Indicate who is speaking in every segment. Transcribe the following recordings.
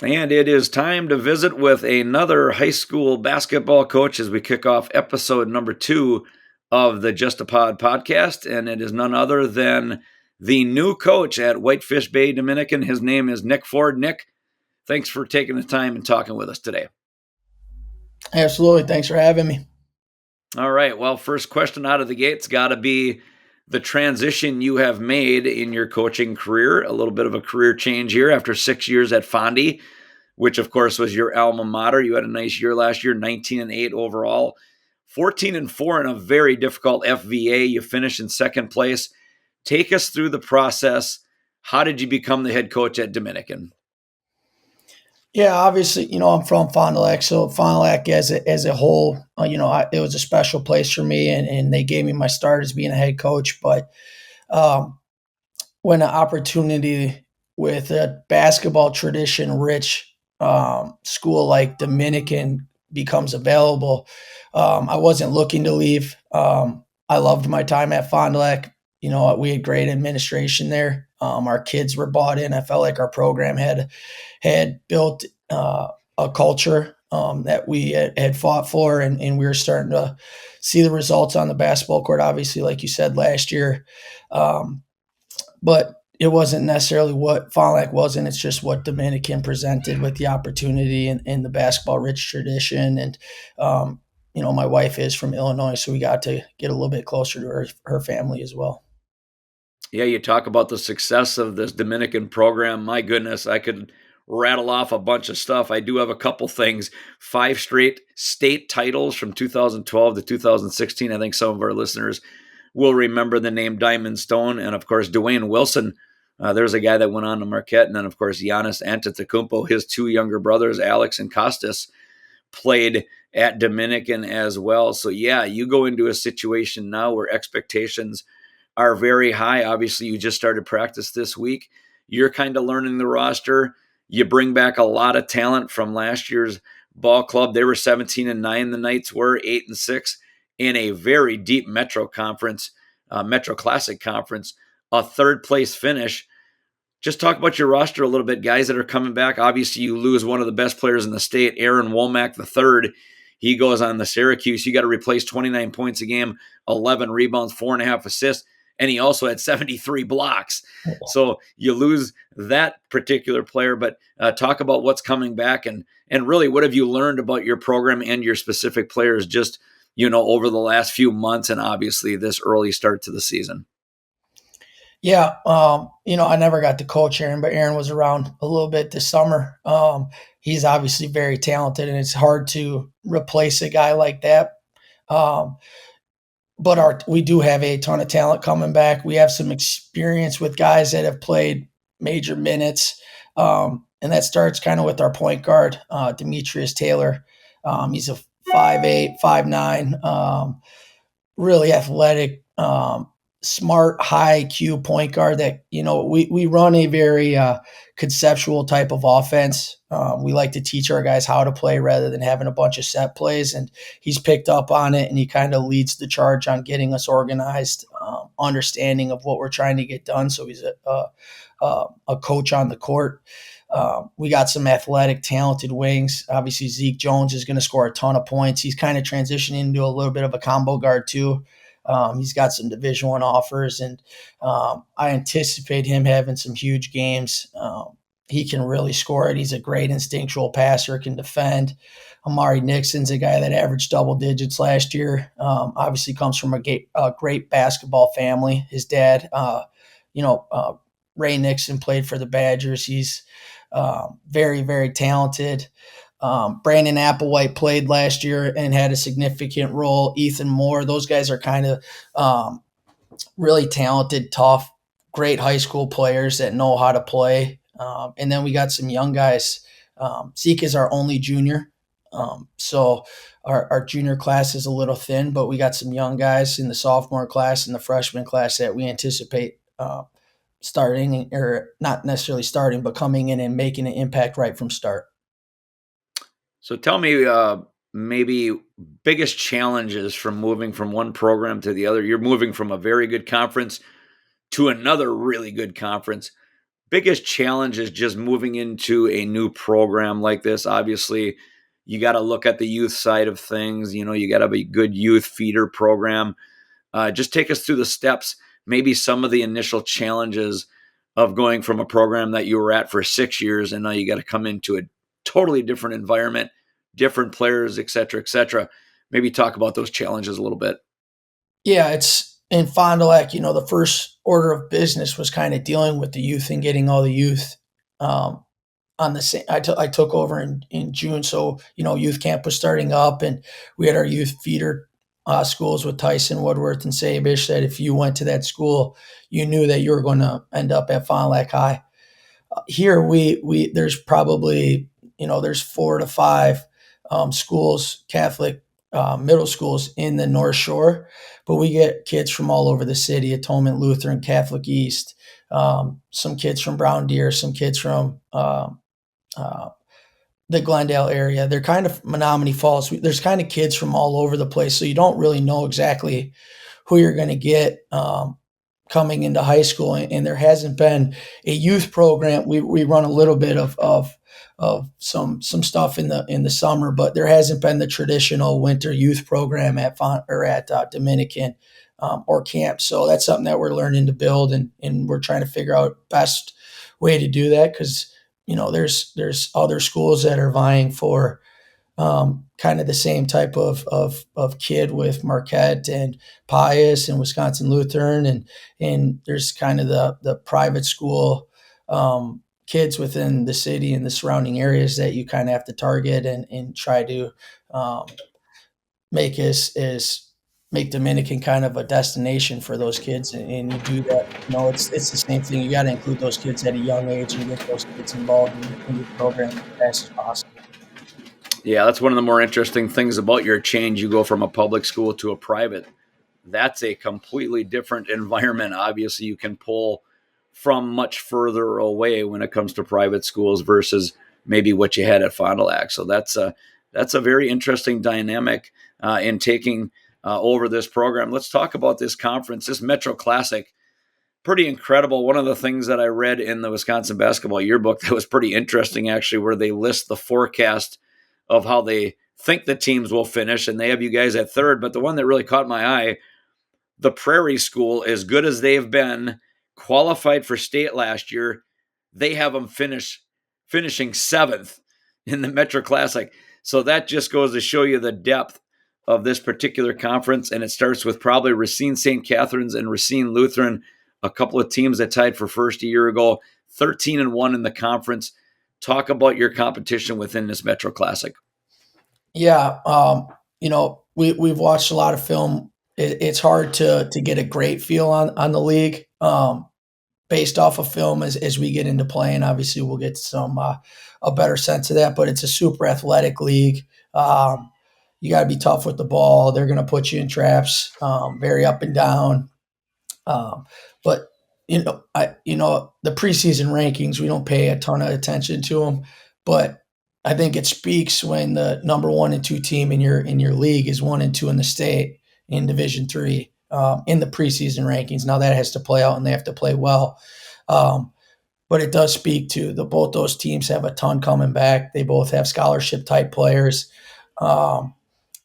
Speaker 1: And it is time to visit with another high school basketball coach as we kick off episode number 2 of the Justapod podcast. And it is none other than the new coach at Whitefish Bay Dominican. His name is Nick Ford. Nick, thanks for taking the time and talking with us today.
Speaker 2: Absolutely. Thanks for having me.
Speaker 1: All right. Well, first question out of the gate's got to be the transition you have made in your coaching career, a little bit of a career change here after 6 years at Fondy, which of course was your alma mater. You had a nice year last year, 19-8 overall, 14-4 in a very difficult FVA. You finished in second place. Take us through the process. How did you become the head coach at Dominican?
Speaker 2: Yeah, obviously, I'm from Fond du Lac, so Fond du Lac as a whole, it was a special place for me, and they gave me my start as being a head coach. But um, when an opportunity with a basketball tradition rich school like Dominican becomes available, I wasn't looking to leave. I loved my time at Fond du Lac. We had great administration there. Our kids were bought in. I felt like our program had built a culture that we had fought for, and we were starting to see the results on the basketball court. Obviously, like you said last year, but it wasn't necessarily what Fond du Lac wasn't. It's just what Dominican presented with the opportunity and the basketball rich tradition. And my wife is from Illinois, so we got to get a little bit closer to her family as well.
Speaker 1: Yeah, you talk about the success of this Dominican program. My goodness, I could rattle off a bunch of stuff. I do have a couple things. 5 straight state titles from 2012 to 2016. I think some of our listeners will remember the name Diamond Stone. And of course, Dwayne Wilson. There's a guy that went on to Marquette. And then, of course, Giannis Antetokounmpo, his 2 younger brothers, Alex and Costas, played at Dominican as well. So, yeah, you go into a situation now where expectations are very high. Obviously, you just started practice this week. You're kind of learning the roster. You bring back a lot of talent from last year's ball club. They were 17-9. The Knights were 8-6 in a very deep Metro Conference, Metro Classic Conference, a third place finish. Just talk about your roster a little bit, guys that are coming back. Obviously, you lose one of the best players in the state, Aaron Womack the third. He goes on the Syracuse. You got to replace 29 points a game, 11 rebounds, 4.5 assists. And he also had 73 blocks. So you lose that particular player, but talk about what's coming back and really what have you learned about your program and your specific players just, over the last few months and obviously this early start to the season.
Speaker 2: Yeah, I never got to coach Aaron, but Aaron was around a little bit this summer. He's obviously very talented, and it's hard to replace a guy like that. Um, but we do have a ton of talent coming back. We have some experience with guys that have played major minutes, and that starts kind of with our point guard, Demetrius Taylor. He's a 5'8", 5'9", really athletic, smart, high IQ point guard that, we run a very conceptual type of offense. We like to teach our guys how to play rather than having a bunch of set plays. And he's picked up on it, and he kind of leads the charge on getting us organized, understanding of what we're trying to get done. So he's a coach on the court. We got some athletic, talented wings. Obviously, Zeke Jones is going to score a ton of points. He's kind of transitioning into a little bit of a combo guard too. He's got some Division I offers, and I anticipate him having some huge games. He can really score it. He's a great instinctual passer, can defend. Amari Nixon's a guy that averaged double digits last year. Obviously comes from a great basketball family. His dad, Ray Nixon, played for the Badgers. He's very, very talented. Brandon Applewhite played last year and had a significant role. Ethan Moore, those guys are kind of really talented, tough, great high school players that know how to play. And then we got some young guys. Zeke is our only junior. So our junior class is a little thin, but we got some young guys in the sophomore class and the freshman class that we anticipate starting, or not necessarily starting, but coming in and making an impact right from start.
Speaker 1: So tell me, maybe biggest challenges from moving from one program to the other. You're moving from a very good conference to another really good conference. biggest challenge is just moving into a new program like this? Obviously, you got to look at the youth side of things. You got to be a good youth feeder program. Just take us through the steps, maybe some of the initial challenges of going from a program that you were at for 6 years and now you got to come into a totally different environment, different players, et cetera, et cetera. Maybe talk about those challenges a little bit.
Speaker 2: Yeah, it's in Fond du Lac, the first order of business was kind of dealing with the youth and getting all the youth um, on the same. I took over in June, so youth camp was starting up, and we had our youth feeder schools with Tyson, Woodworth, and Sabish. That if you went to that school, you knew that you were going to end up at Fond du Lac High. Here, we there's probably there's 4 to 5 schools, Catholic middle schools in the North Shore, but we get kids from all over the city: Atonement Lutheran, Catholic East, some kids from Brown Deer, some kids from uh, the Glendale area. They're kind of Menominee Falls. There's kind of kids from all over the place, so you don't really know exactly who you're going to get coming into high school. And there hasn't been a youth program. We run a little bit of some stuff in the summer, but there hasn't been the traditional winter youth program at Dominican or camp. So that's something that we're learning to build, and we're trying to figure out best way to do that, because there's other schools that are vying for kind of the same type of kid with Marquette and Pius and Wisconsin Lutheran, and there's kind of the private school kids within the city and the surrounding areas that you kind of have to target and try to um, make is make Dominican kind of a destination for those kids, and you do that. It's the same thing. You got to include those kids at a young age and get those kids involved in your program as fast as possible.
Speaker 1: Yeah, that's one of the more interesting things about your change. You go from a public school to a private. That's a completely different environment. Obviously, you can pull from much further away when it comes to private schools versus maybe what you had at Fond du Lac. So that's a very interesting dynamic in taking over this program. Let's talk about this conference, this Metro Classic. Pretty incredible. One of the things that I read in the Wisconsin Basketball Yearbook that was pretty interesting, actually, where they list the forecast of how they think the teams will finish, and they have you guys at third. But the one that really caught my eye, the Prairie School, as good as they've been, qualified for state last year, they have them finishing seventh in the Metro Classic. So that just goes to show you the depth of this particular conference. And it starts with probably Racine St. Catherine's and Racine Lutheran, a couple of teams that tied for first a year ago, 13-1 in the conference. Talk about your competition within this Metro Classic.
Speaker 2: Yeah, we've watched a lot of film. It's hard to get a great feel on the league based off of film as we get into playing. Obviously, we'll get some a better sense of that. But it's a super athletic league. You got to be tough with the ball. They're going to put you in traps, very up and down. Um, but the preseason rankings, we don't pay a ton of attention to them, but I think it speaks when the number 1 and 2 team in your league is 1 and 2 in the state in Division III in the preseason rankings. Now that has to play out, and they have to play well. Um, but it does speak to both those teams have a ton coming back. They both have scholarship type players. Um,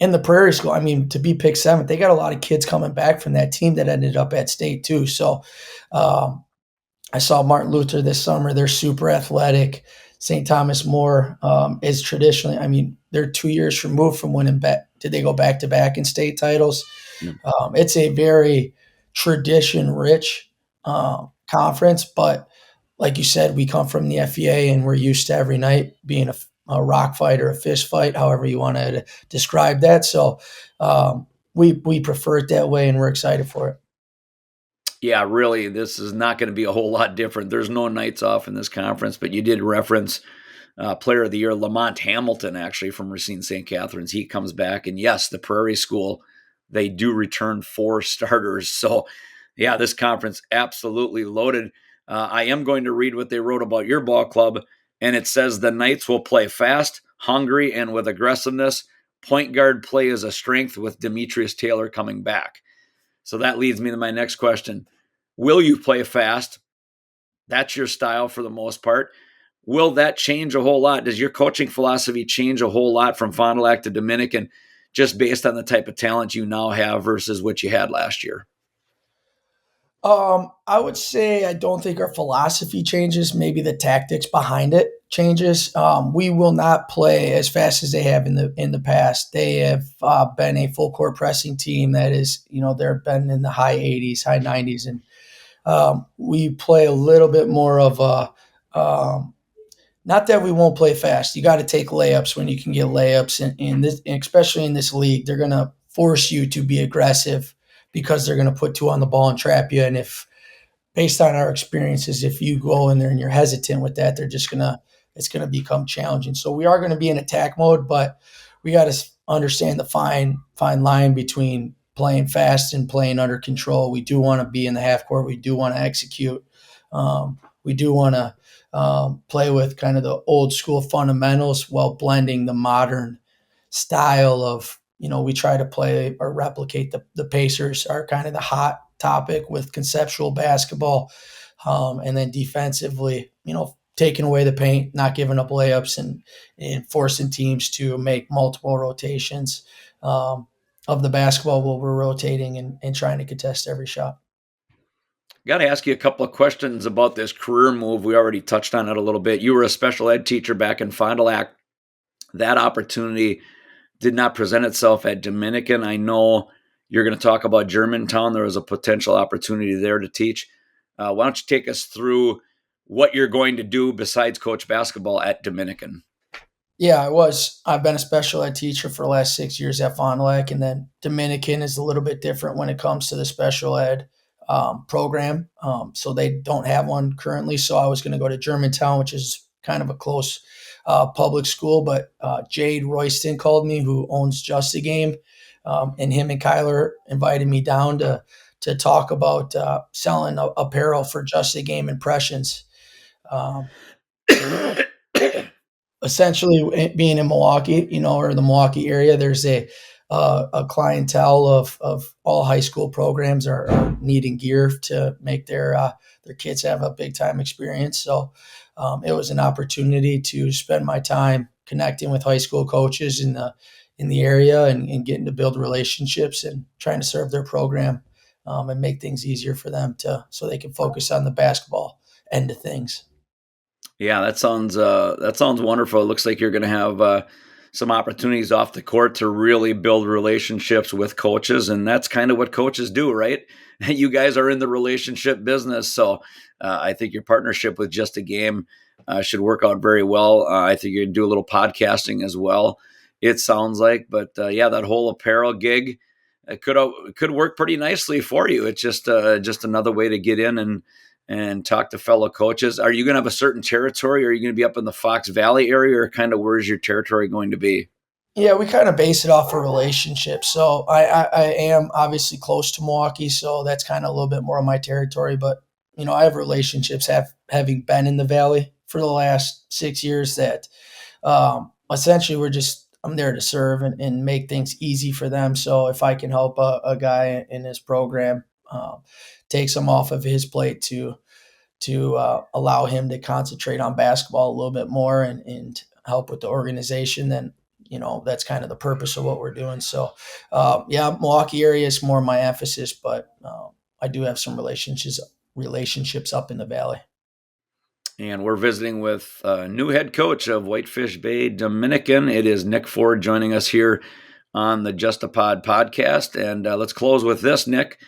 Speaker 2: in the Prairie School, I mean, to be picked seventh, they got a lot of kids coming back from that team that ended up at state too. So um, I saw Martin Luther this summer. They're super athletic. St. Thomas More is traditionally, I mean, they're 2 years removed from winning back. Did they go back to back in state titles?
Speaker 1: Yeah.
Speaker 2: It's a very tradition rich conference, but like you said, we come from the FEA and we're used to every night being a rock fight or a fist fight, however you want to describe that. So we prefer it that way, and we're excited for it.
Speaker 1: Yeah, really, this is not going to be a whole lot different. There's no nights off in this conference, but you did reference Player of the Year, Lamont Hamilton, actually from Racine St. Catherine's. He comes back, and yes, the Prairie School, they do return 4 starters. So, yeah, this conference absolutely loaded. I am going to read what they wrote about your ball club, and it says the Knights will play fast, hungry, and with aggressiveness. Point guard play is a strength with Demetrius Taylor coming back. So that leads me to my next question. Will you play fast? That's your style for the most part. Will that change a whole lot? Does your coaching philosophy change a whole lot from Fond du Lac to Dominican just based on the type of talent you now have versus what you had last year?
Speaker 2: I would say I don't think our philosophy changes. Maybe the tactics behind it changes. We will not play as fast as they have in the past. They have been a full court pressing team that is, they've been in the high 80s, high 90s, and we play a little bit more of a. Not that we won't play fast. You got to take layups when you can get layups, and this, especially in this league, they're going to force you to be aggressive because they're going to put two on the ball and trap you. And if based on our experiences, if you go in there and you're hesitant with that, it's gonna become challenging. So we are going to be in attack mode, but we got to understand the fine line between playing fast and playing under control. We do want to be in the half court. We do want to execute. We do want to play with kind of the old school fundamentals while blending the modern style of, we try to play or replicate the Pacers are kind of the hot topic with conceptual basketball. And then defensively, taking away the paint, not giving up layups, and forcing teams to make multiple rotations of the basketball while we're rotating and trying to contest every shot.
Speaker 1: Got to ask you a couple of questions about this career move. We already touched on it a little bit. You were a special ed teacher back in Fond du Lac. That opportunity did not present itself at Dominican. I know you're going to talk about Germantown. There was a potential opportunity there to teach. Why don't you take us through what you're going to do besides coach basketball at Dominican?
Speaker 2: Yeah, I was. I've been a special ed teacher for the last 6 years at Fond du Lac, and then Dominican is a little bit different when it comes to the special ed program. So they don't have one currently. So I was going to go to Germantown, which is kind of a close public school. But Jade Royston called me, who owns Just a Game, and him and Kyler invited me down to talk about selling apparel for Just a Game impressions. Um, Essentially being in Milwaukee, or the Milwaukee area, there's a clientele of all high school programs are needing gear to make their kids have a big time experience. So it was an opportunity to spend my time connecting with high school coaches in the area and getting to build relationships and trying to serve their program and make things easier for them so they can focus on the basketball end of things.
Speaker 1: Yeah, that sounds wonderful. It looks like you're going to have some opportunities off the court to really build relationships with coaches, and that's kind of what coaches do, right? You guys are in the relationship business, so I think your partnership with Just a Game should work out very well. I think you can do a little podcasting as well. It sounds like, but yeah, that whole apparel gig it could work pretty nicely for you. It's just another way to get in and talk to fellow coaches. Are you going to have a certain territory? Or are you going to be up in the Fox Valley area, or kind of where's your territory going to be?
Speaker 2: Yeah, we kind of base it off a relationship. So I am obviously close to Milwaukee, so that's kind of a little bit more of my territory. But I have relationships having been in the Valley for the last 6 years that essentially I'm there to serve and make things easy for them. So if I can help a guy in his program, take some off of his plate to allow him to concentrate on basketball a little bit more and help with the organization, then that's kind of the purpose of what we're doing. So yeah, Milwaukee area is more my emphasis, but I do have some relationships up in the valley.
Speaker 1: And we're visiting with new head coach of Whitefish Bay Dominican. It is Nick Ford joining us here on the Justapod podcast. And let's close with this, Nick.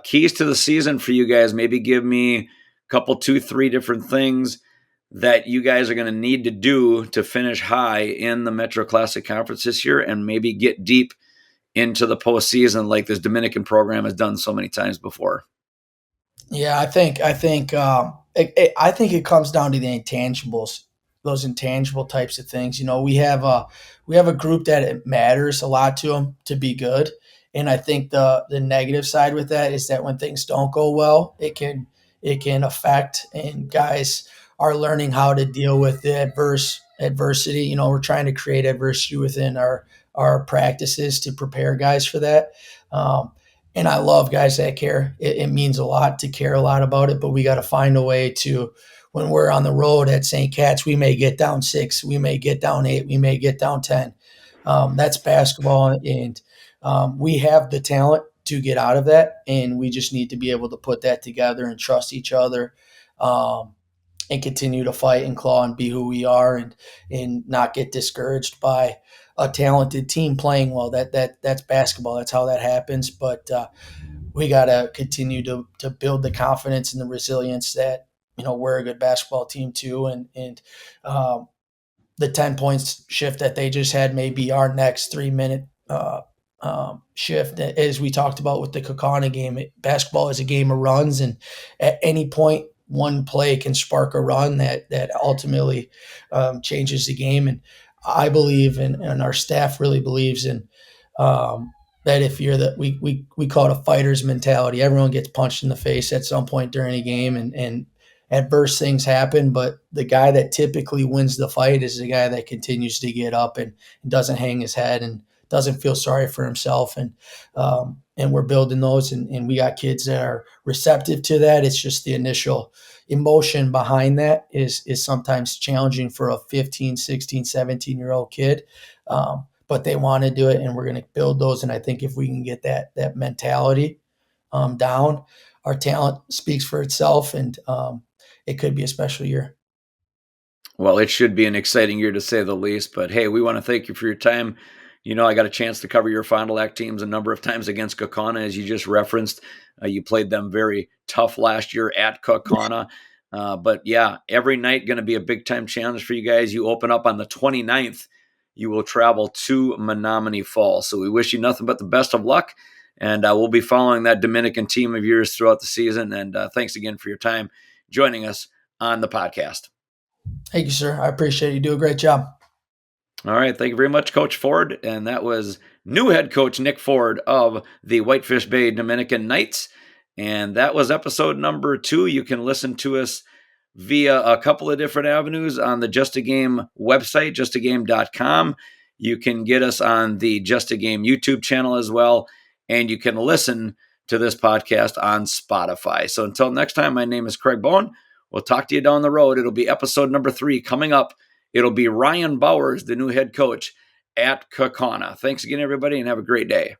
Speaker 1: Keys to the season for you guys. Maybe give me a couple, 2, 3 different things that you guys are going to need to do to finish high in the Metro Classic Conference this year and maybe get deep into the postseason like this Dominican program has done so many times before.
Speaker 2: Yeah, I think it comes down to the intangibles, those intangible types of things. We have a group that it matters a lot to them to be good, and I think the negative side with that is that when things don't go well, it can affect, and guys are learning how to deal with the adversity. We're trying to create adversity within our practices to prepare guys for that. Um, And I love guys that care. It means a lot to care a lot about it, but we got to find a way to, when we're on the road at St. Cat's, we may get down 6, we may get down 8, we may get down 10. That's basketball, and we have the talent to get out of that, and we just need to be able to put that together and trust each other, and continue to fight and claw and be who we are, and not get discouraged by a talented team playing well. That's basketball. That's how that happens. But we got to continue to build the confidence and the resilience that we're a good basketball team too, and the 10 points shift that they just had may be our next 3 minute shift. As we talked about with the Kakana game, basketball is a game of runs, and at any point, one play can spark a run that ultimately changes the game. And I believe, and our staff really believes in, that if you're we call it a fighter's mentality. Everyone gets punched in the face at some point during a game, and adverse things happen, but the guy that typically wins the fight is the guy that continues to get up and doesn't hang his head and doesn't feel sorry for himself. And we're building those, and we got kids that are receptive to that. It's just the initial emotion behind that is sometimes challenging for a 15, 16, 17-year-old kid. But they want to do it, and we're going to build those. And I think if we can get that mentality down, our talent speaks for itself, and it could be a special year.
Speaker 1: Well, it should be an exciting year to say the least. But hey, we want to thank you for your time. I got a chance to cover your Fond du Lac teams a number of times against Kaukauna, as you just referenced. You played them very tough last year at Kaukauna. But yeah, every night going to be a big time challenge for you guys. You open up on the 29th. You will travel to Menominee Falls. So we wish you nothing but the best of luck. And we'll be following that Dominican team of yours throughout the season. And thanks again for your time joining us on the podcast.
Speaker 2: Thank you, sir. I appreciate it. You do a great job.
Speaker 1: All right. Thank you very much, Coach Ford. And that was new head coach Nick Ford of the Whitefish Bay Dominican Knights. And that was episode number 2. You can listen to us via a couple of different avenues on the Just a Game website, justagame.com. You can get us on the Just a Game YouTube channel as well. And you can listen to this podcast on Spotify. So until next time, my name is Craig Bowen. We'll talk to you down the road. It'll be episode number 3 coming up. It'll be Ryan Bowers, the new head coach at Kaukauna. Thanks again, everybody, and have a great day.